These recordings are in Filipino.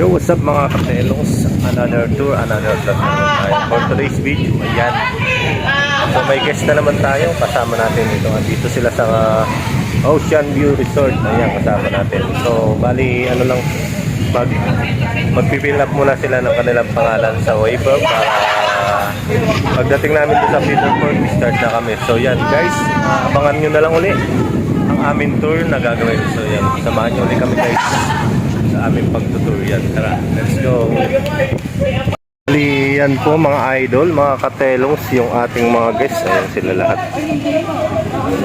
Yo, what's up mga katelos? Another tour, another vlog naman tayo. For today's video, ayan. So may guest na naman tayo. Kasama natin dito. Andito sila sa Ocean View Resort. Ayan, kasama natin. So, bali, ano lang, magpipill up muna sila ng kanilang pangalan sa waiver para pagdating namin dito sa Peterport, start na kami. So, yan guys, abangan nyo na lang uli ang aming tour na gagawin. So, yan, samahan nyo uli kami guys sa aming pagtutour. Yan, tara, let's go. Yan po mga idol, mga katelongs, yung ating mga guests. Ayan sila lahat.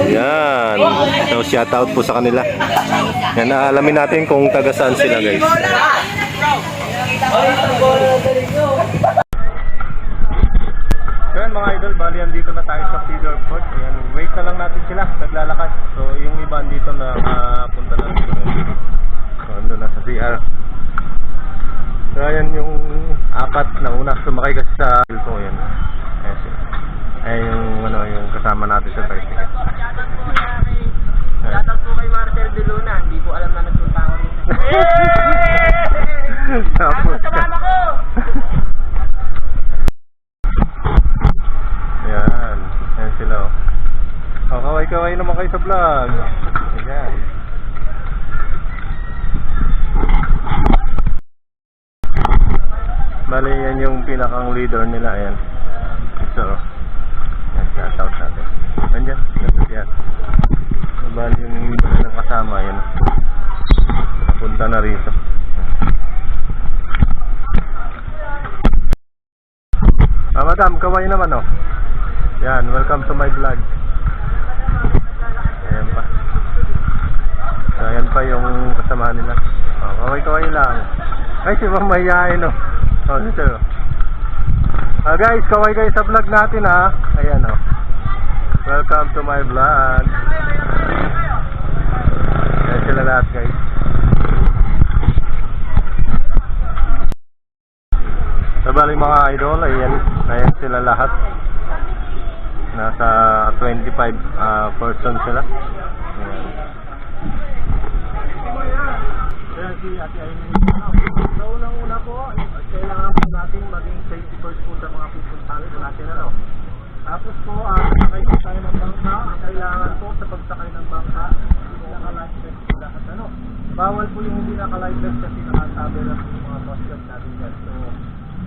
Yan. So shout out po sa kanila. Yan, alamin natin kung taga saan sila guys. Yan mga idol, bali andito na tayo sa Peterport. Ayan, wait na lang natin sila, naglalakad. So yung iba andito na punta na dito. So ando na sa CR. So ayan yung apat na una sumakay kasi sa ito. Ayan. Ayan yung ano, yung kasama natin sa tricycle. Shoutout po kay Marcel De Luna, hindi po alam na nagpunta ako rin. Tapos Kasama ko! Ayan. Ayan sila oh. Oh, kaway-kaway naman kayo sa vlog. Ayan. Bali yan yung pinakang leader nila. Ayan. So yan, shoutout natin. Nandiyan, yan. So, bali yung iba na kasama. Ayan. Napunta na rito. Madam, kaway naman oh. Yan, welcome to my vlog. Ayan pa. So, ayan pa yung kasama nila. Oh, kaway-kaway lang. Ay, si Ma'am mayayain oh. Oh, dito. Guys, kaway kayo sa vlog natin ha. Ayan oh. Welcome to my vlog. Ayan sila lahat guys. So, bali mga idol, ayan sila lahat. Nasa 25 person sila. Ayan. Ayan si Ate Aimee. So unang-una po, kailangan po natin maging safety first po sa mga pupuntahan po natin ano. Tapos po, sakay po tayo ng bangka. Kailangan po sa pagsakay ng bangka, hindi naka-life vest po lahat ano. Bawal po yung hindi naka-life vest kasi nakasabi lang po yung mga boss job natin dyan. So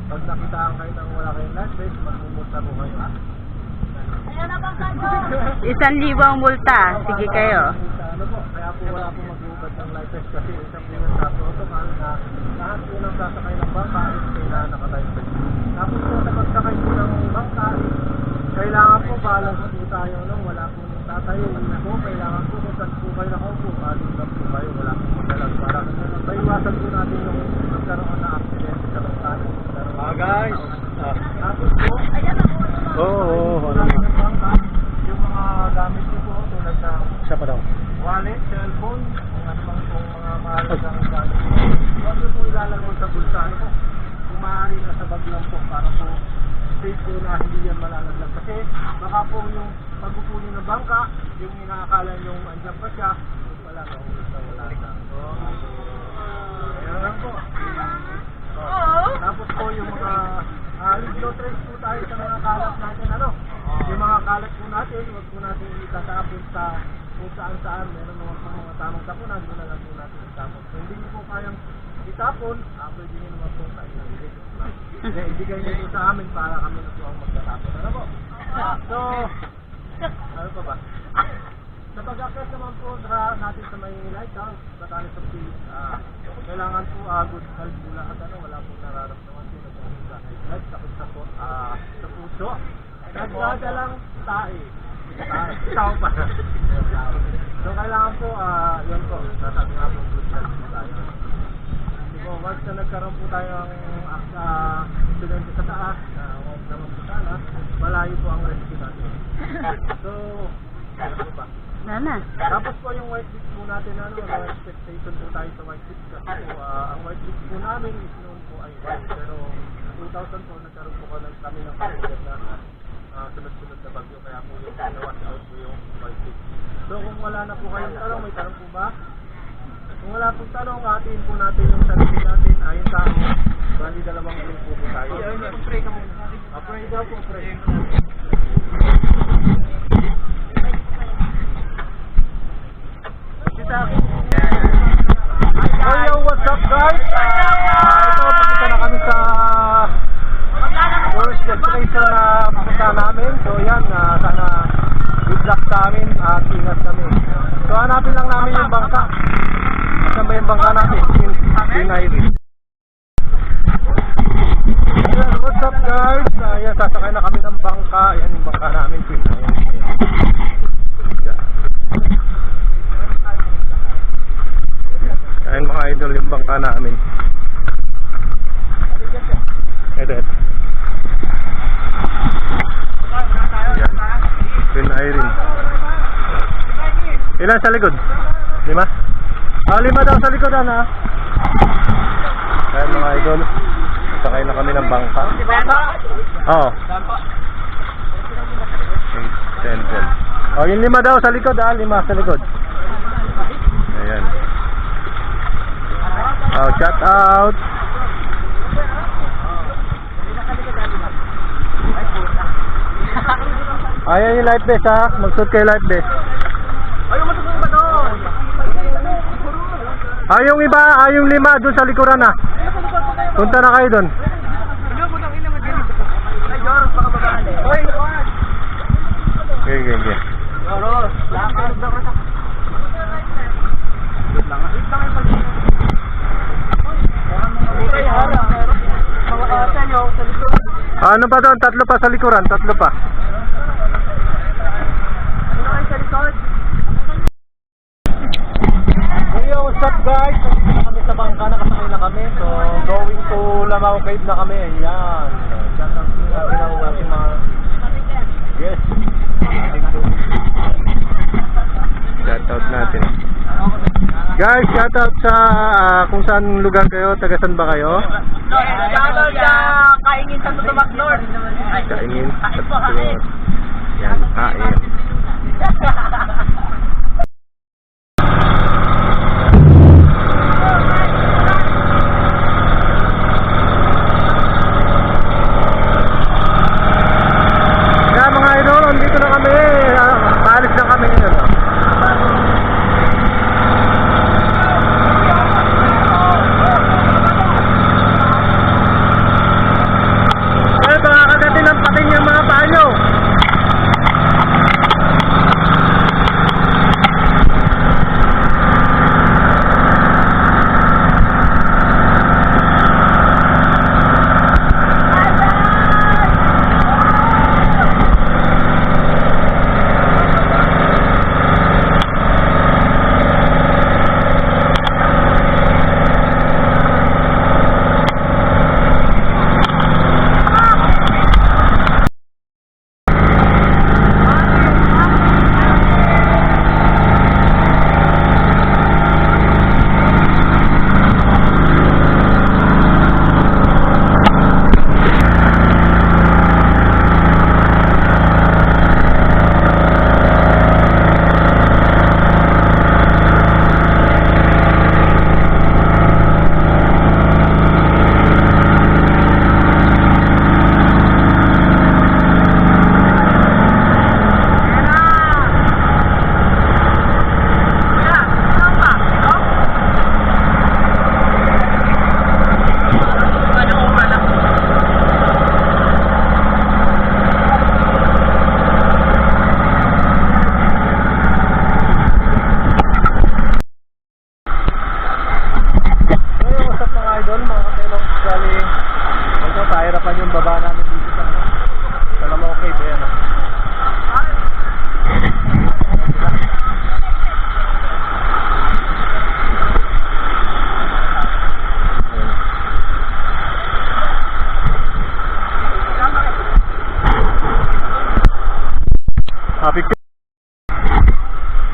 pag nakitaan kayo ng wala kayong life vest, magmumulta po kayo ha. 1,000 ang multa. Sige kayo. Ano po, kaya po wala po mag-ubad ng life vest kasi isang po yung sa protocol na lahat po ng sasakay ng bangka is kailangan naka-life vest. Tapos po sa pagsakay po ng bangka, kailangan po balance po tayo nung wala po nung tatayo po, kailangan po kung saan po kayo nakaupo, balance lang po kayo, wala po magalag para maiwasan po natin yung magkaroon na accident sa bangka. Guys, tapos po, yung mga gamit nyo po tulad ng siya pa daw wallet, cellphone, kung ano bang pong mga mahalagang gamit huwag nyo po ilalagay sa bulsa ano po, kung maaari na sa bag lang po para po safe po na hindi yan malalaglag kasi baka po yung pagpupuli ng bangka yung inaakala yung andyan pa siya yung pala nahulog na wala na ayan lang po. Tapos po yung mga low trace po tayo sa mga kalat natin ano. Yung mga kalat po natin, huwag po natin itatapon sa kung saan meron naman po mga tamang tapunan, doon na lang po natin itapon. So hindi nyo po kayang itapon, pwede nyo naman po tayo na ibigay nyo po sa amin para kami na po ang magtatapon. Ano po? So, ano pa ba? Sa pag-akyat naman po natin sa may lighthouse, Batanes of Peace, kailangan po good health po lahat, ano, wala po nararamdaman po na light, sakit sa puso. Nagdadalang tae. Tao pa. So kailangan po, yun po, nasabi nga po good health po tayo. So once na nagkaroon po tayo ang studente sa taas, huwag naman po sana, malayo po ang rescue natin. So, ano po ba? Nana. Tapos po yung white beach po natin, ano, expectation po tayo sa white beach kasi po, ang white beach po namin is noon po ay white, pero 2000 po nagkaroon po kami ng pagkakas na sunod-sunod na bagyo, kaya po yung nawas out po yung white beach. So kung wala na po kayong tanong, may tanong po ba? Kung wala pong tanong, hatiin po natin yung sarili natin. Ayon sa amin, bali dalawang grupo po tayo. Pag-pray ka muna. Pray daw po, pray. So yo, what's up guys? Ito, pupunta na kami sa tourist destination na pupunta namin. So yan, sana good luck sa amin at ingat kami. So hanapin lang namin yung bangka. Saan ba yung bangka natin? Pinayri. Ayan, what's up guys? Ayan, sasakay na kami ng bangka. Ayan yung bangka namin, Pinayri. Ayan mga idol yung bangka namin. Ito. Ayan. Twin Irene. Ilan sa likod? 5? 5 daw sa likod ha. Ayan mga idol. Sakay na kami ng bangka. Oo. 8, 10, 12. Oh, yung 5 daw sa likod 5 sa likod. Ayan. Oh, shout out. Ayan yung life vest ha. Magsuot kayo life vest. Ayaw matutunan ba doon? Yung iba, yung 5 doon sa likuran ha. Punta na kayo doon. Ay, Joros, baka babaan eh. Hoy, Okay. Joros, lakad daw ka sa... Ano pa doon? 3 pa sa likuran, 3 pa. Yo, what's up guys? Nandito na kami sa bangka, nakasakay na kami. So, going to Lamao Cave na kami. Ayan. Shout out natin ang ating mga... Yes. Shout out natin. Guys, shout out sa kung saan lugar kayo, taga saan ba kayo? Shoutout sa Kaingin sa Tutumak North. Kaingin sa Kain po, Tutumak. kain. Yan, kain. Kaya mga idol, dito na kami. Paalis na kami ngayon. Baka kagatin ng patin yung mga paa nyo.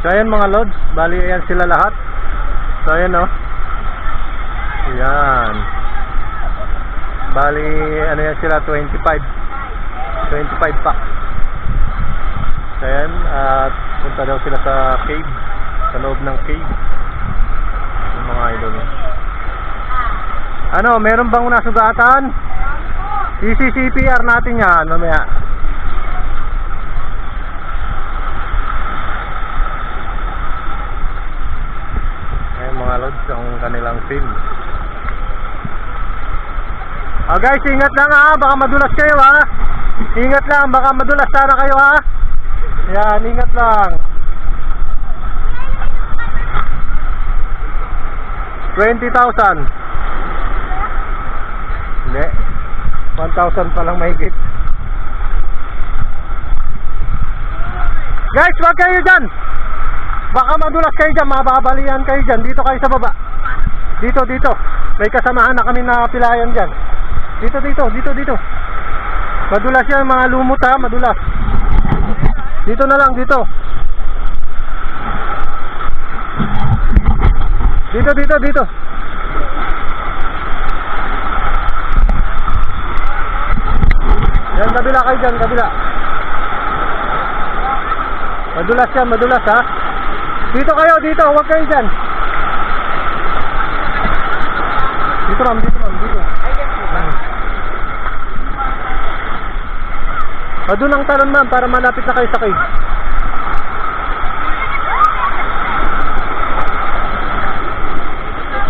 So ayan mga lods, bali ayan sila lahat. So ayan o. Ayan. Bali ano yan sila, 25 packs. So ayan, at punta daw sila sa cave, sa loob ng cave. mga idol. Ano, meron bang nasugatan? CCCPR natin yan mamaya. Ayan mga lods ang kanilang film. Guys, ingat lang ha, baka madulas kayo ha. Ingat lang, baka madulas sana kayo ha. Yan, ingat lang. 20,000. Hindi. 1,000 pa lang mahigit. Guys, wag kayo dyan. Baka madulas kayo dyan, mababalian kayo dyan. Dito kayo sa baba. Dito. May kasamahan na kami na pilayan dyan. Dito. Madulas yan, mga lumot ha, madulas. Dito na lang, dito. Dito. Yan, kabila kayo dyan, kabila. Madulas ha. Dito kayo, huwag kayo dyan. Dito ma'am. Doon ang talon ma'am, para malapit na kayo sa cave.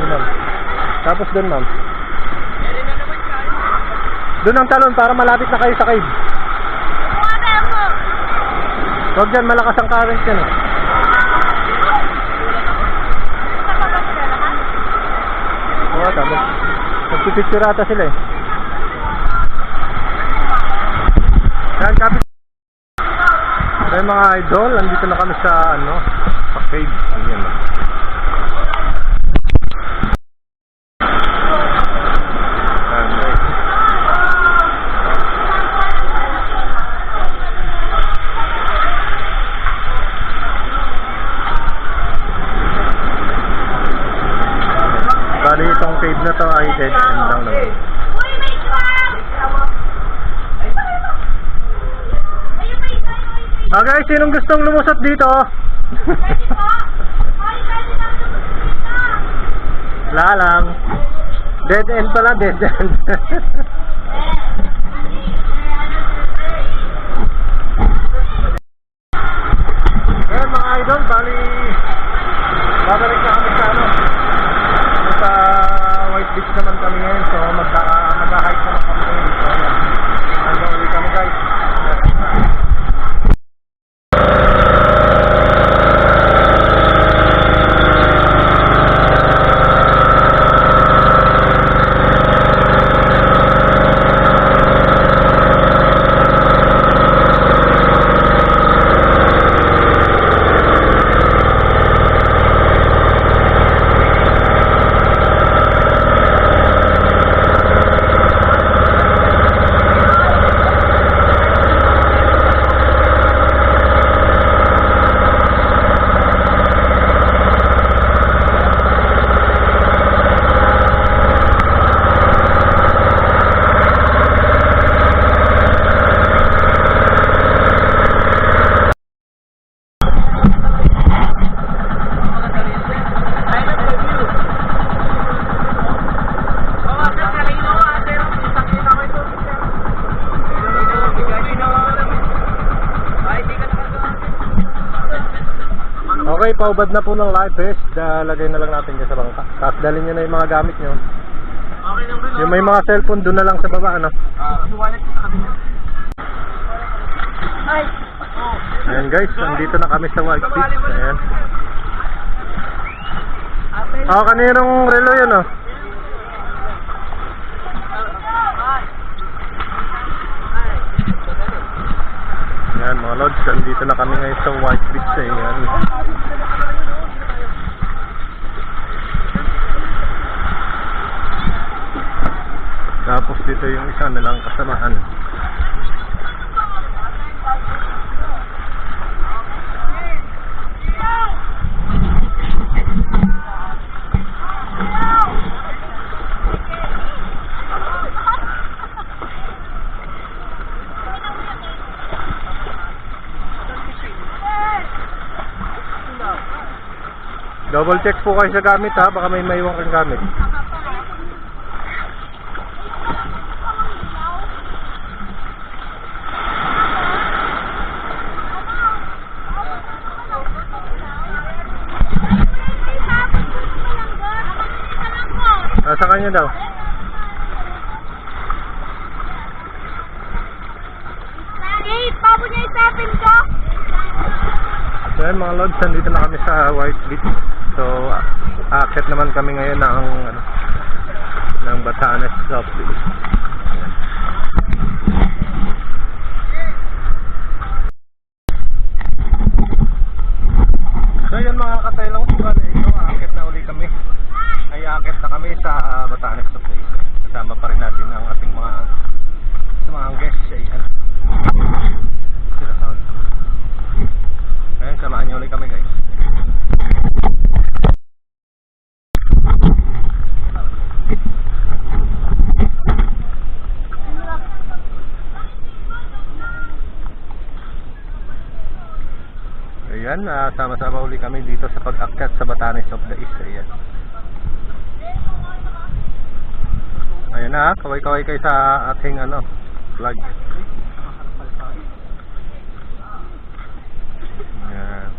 Ma'am. Tapos doon ma'am. Doon ang talon para malapit na kayo sa cave. Huwag dyan, malakas ang current yan eh. Oo, tapos nagpipicture ata sila eh. Yan, kapit. Kaya mga idol, andito na kami sa sa cave. Ayan na. Bali itong cave na to ay dead end lang naman. Guys, sinong gustong lumusot dito? Wala lang. Dead end pala, dead end. Ayan mga idol, bali babalik na kami sa sa White Beach naman kami ngayon. So mag-hike naman kami ngayon. So hanggang ulit kami guys. Okay, paubad na po ng live vest. Lagay na lang natin dyan sa bangka. Tapos dalhin nyo na yung mga gamit nyo. Yung may mga cellphone, doon na lang sa baba, ano? Ayan guys, andito na kami sa White Beach. Ayan. Kaninong relo yun, oh? Ayan mga lods, andito na kami ngayon sa White Beach. Ayan. Tapos dito yung isa nilang kasamahan. Double check po kayo sa gamit ha, baka may maiwan kang gamit. Nasa kanya daw. Hey, pabo niya isapin ko. So yan mga lods, nandito na kami sa White Beach. So aakyat naman kami ngayon ng Batanes Soft Beach. So yun mga kataylang, ito aakyat na uli kami. Ay aakyat na kami sa Batanes Soft Beach. Kasama pa rin natin ang ating mga guests. Ayan. Ayan, samahan niyo ulit kami guys. Ayan, sama-sama ulit kami dito sa pag-akyat sa Batanes of the East. Ayan. Ayan na, kaway-kaway kayo sa ating vlog. Ayan.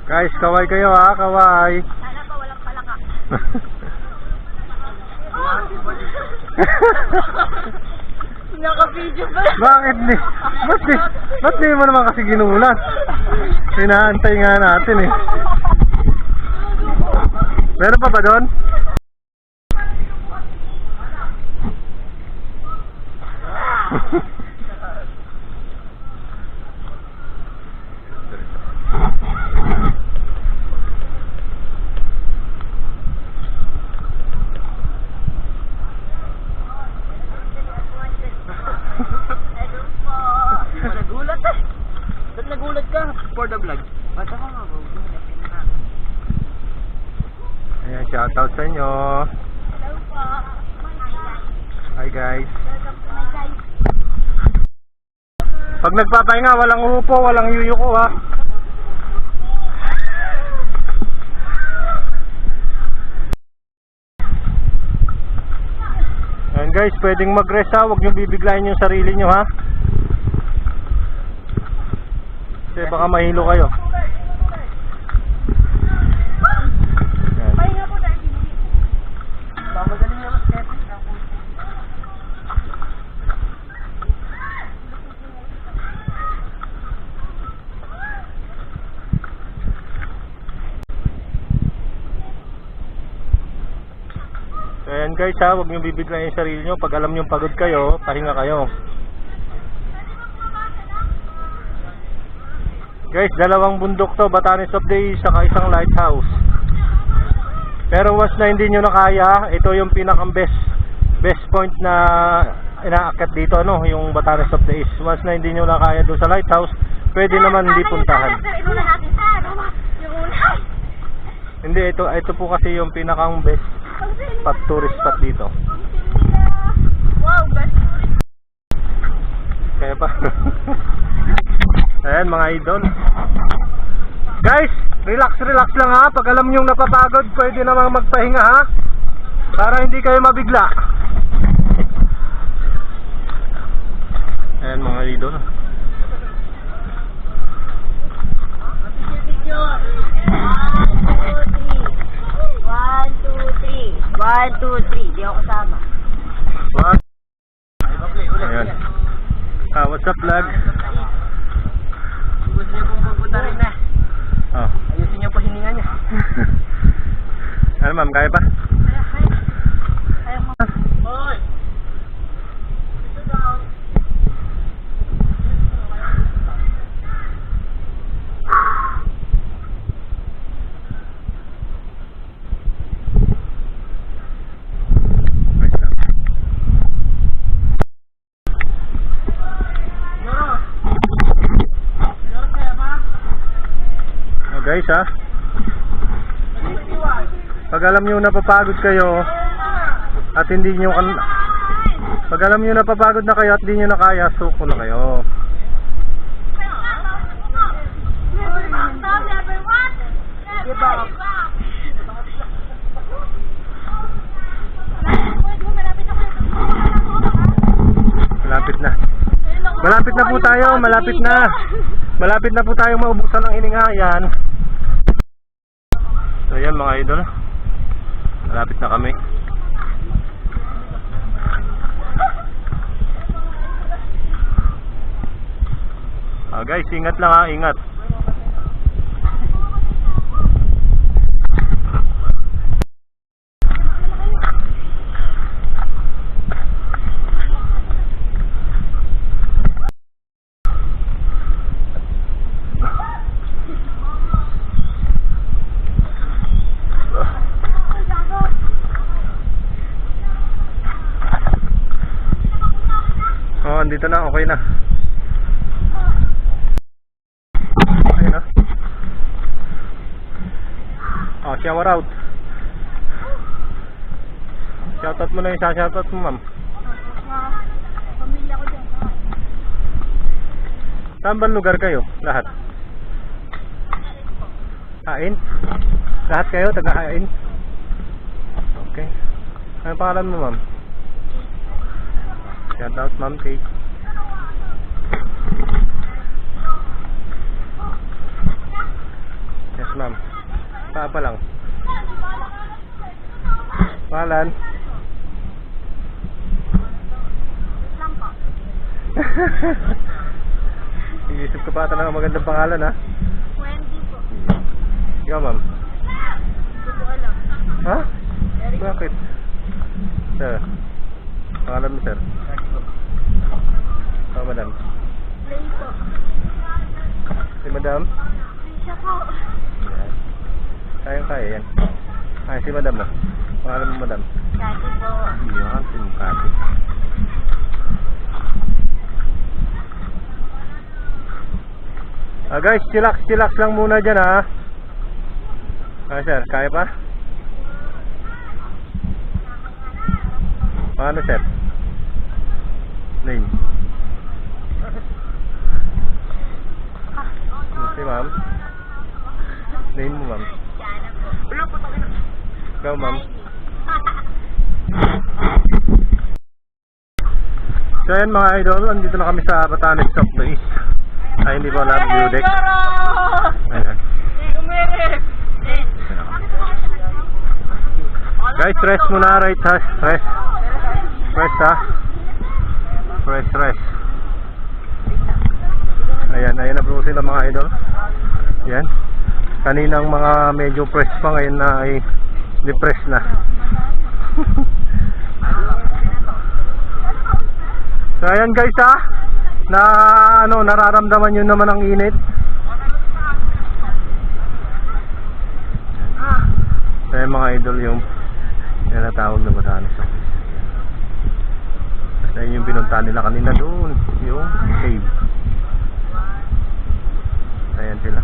Guys, kaway kayo ha, kaway. Sana pa walang palaka. Naka-video ba? Bakit di? Ba't di mo naman kasi ginulat? Hinaantay nga natin eh. Meron pa ba doon? Nagulat eh. Ba't nagulat ka? For the vlog. Ba't ako magugulat? Ayan, shoutout sa inyo. Hello po. Hi guys. Welcome to my guys. Pag nagpapahinga, walang upo, walang yuyuko ha. Ayan guys, pwedeng mag-rest ha, huwag nyo bibiglayin yung sarili nyo ha. Kasi baka mahilo kayo. Ayan. Pahinga po dahil hindi. Mamagaling naman step. So ayan guys ha, huwag nyo bibiglayin yung sarili nyo. Pag alam nyo pagod kayo, pahinga kayo. Guys, dalawang bundok to, Batanes of the East, saka isang lighthouse. Pero once na hindi nyo na kaya, ito yung pinakang best point na inaakyat dito, yung Batanes of the East. Once na hindi nyo na kaya doon sa lighthouse, pwede naman hindi puntahan. Inuna natin sa yung una. Hindi, ito po kasi yung pinakang best spot, tourist spot dito. Wow, best tourist. Kaya pa. Ayan mga idol. Guys, relax lang ha. Pag alam nyo napapagod, pwede namang magpahinga ha. Para hindi kayo mabigla. Ayan mga idol. Picture. 1, 2, 3. Di ako kasama. What? Ayan. What's up vlog? Gusto niyo pong pupunta rin na. Oh. Ayusin niyo po hininga niya. Ano ma'am, kaya pa? Kaya mo. Hoy! Ito daw. Guys ha, pag alam nyo napapagod kayo at hindi nyo pag alam nyo napapagod na kayo at hindi nyo na kaya, suko na kayo. Malapit na po tayo, malapit na. Malapit na po tayong maubusan ng hininga. Yan. So yan mga idol. Malapit na kami. Guys, ingat lang ha, ingat. Oh, andito na, okay na. Ayun na. Oh, shower out. Shoutout mo na yung shoutout mo, ma'am. Pamilya ko dyan. Saan bang lugar kayo? Lahat? Hain? Lahat kayo, taga-Hain? Okay. Ano pangalan mo, ma'am? Shoutout, ma'am, Kate. Yes, ma'am. Pa lang. Pangalan? Lang po. Iisip ko pa ata ng magandang pangalan, ha? Wendy po. Ikaw, ma'am? Hindi ko alam. Ha? Bakit? Sir? Pangalan mo, sir? Oh, madam. Play po. Si madam? Siya po. Yan. Kaya yan. Ay, si madam mo. Pangalan mo, madam? Dati po. Yan, si Mukati. Guys, chillax lang muna dyan, ha? Sir, kaya pa? Paano, sir? Name? Si ma'am? Name mo, ma'am? Ikaw, ma'am? So yan mga idol, andito na kami sa Batanes Soft Place. Ay, hindi pa lang view deck. Ayan. Guys, rest muna, right ha? Rest. Rest ha? Rest. Ayan na po sila mga idol. Ayan. Kaninang mga medyo press pa, ngayon na ay depressed na. So ayan guys ha, na nararamdaman nyo naman ang init. So ayan mga idol, yung natawag na Batanes. Basta yun yung pinuntahan nila kanina doon, yung cave. Ayan sila.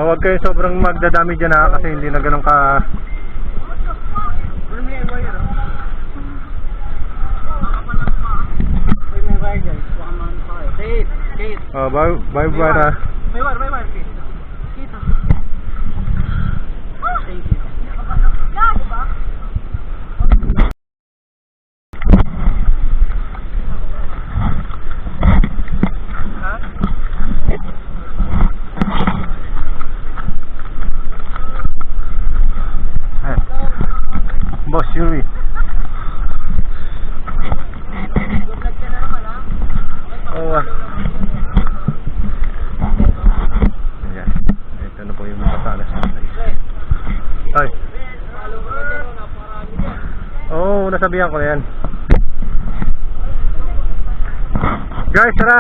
Huwag kayo sobrang magdadami dyan ha, kasi hindi na ganun ka. May wire guys, baka maano pa kayo. Kate. Oh, bye ha. May wire, Kate. Kita. Thank you. Boss Yuri. Oh, ayan. Ito na po yung Batanes. Ay. Oh, nasabihan ko na yan. Guys, tara!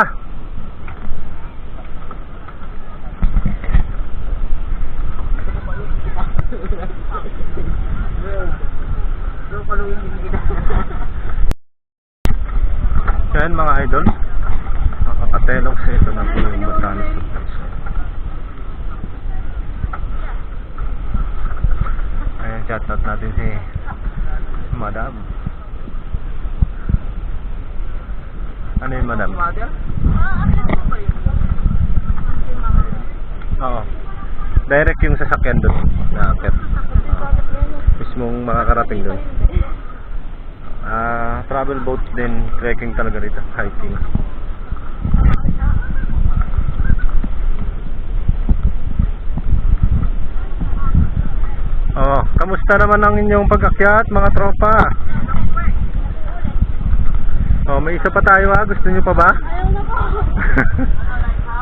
Bro, paluin din kita. Yan mga idol, makakatelok sa ito na po yung Batanes Subdivision. Ayan, shoutout natin si Madam. Ano yung Madam? Mother? Oo. Direct yung sasakyan doon na akit. Mismong makakarating doon. Travel boat din, trekking talaga dito, hiking. Oh, kamusta naman ang inyong pag-akyat, mga tropa? Oh, may isa pa tayo ha, gusto niyo pa ba? Ayaw na po.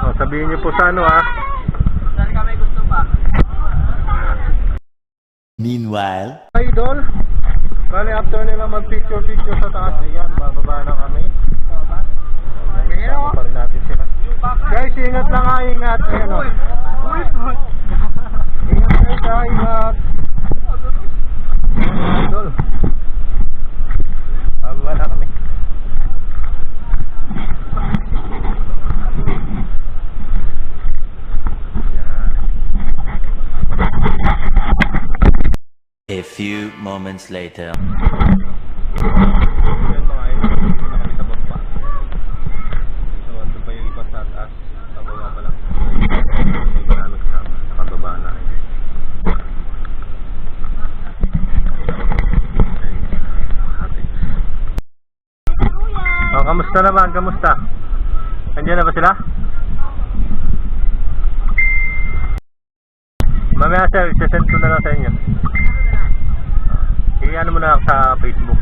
Oh, sabihin niyo po sa ano ha. Saan kami gusto pa? Meanwhile, Idol, bali after nila mag-picture sa taas, ayan, bababa na kami. Kasama pa rin natin sila. Guys, ingat lang ha, ingat. Ayan o. Ingat guys ha, ingat. Idol. Bababa na kami. a few moments later. Ayan mga idol, dito na kami sa baba. So, andun pa yung iba sa taas. Sa baba pa lang. May iba namin kasama. Nakababa na. Oh, kamusta naman? Kamusta? Andiyan na ba sila? Mamaya sir, sisend ko na lang sa inyo. I-ano mo na sa Facebook.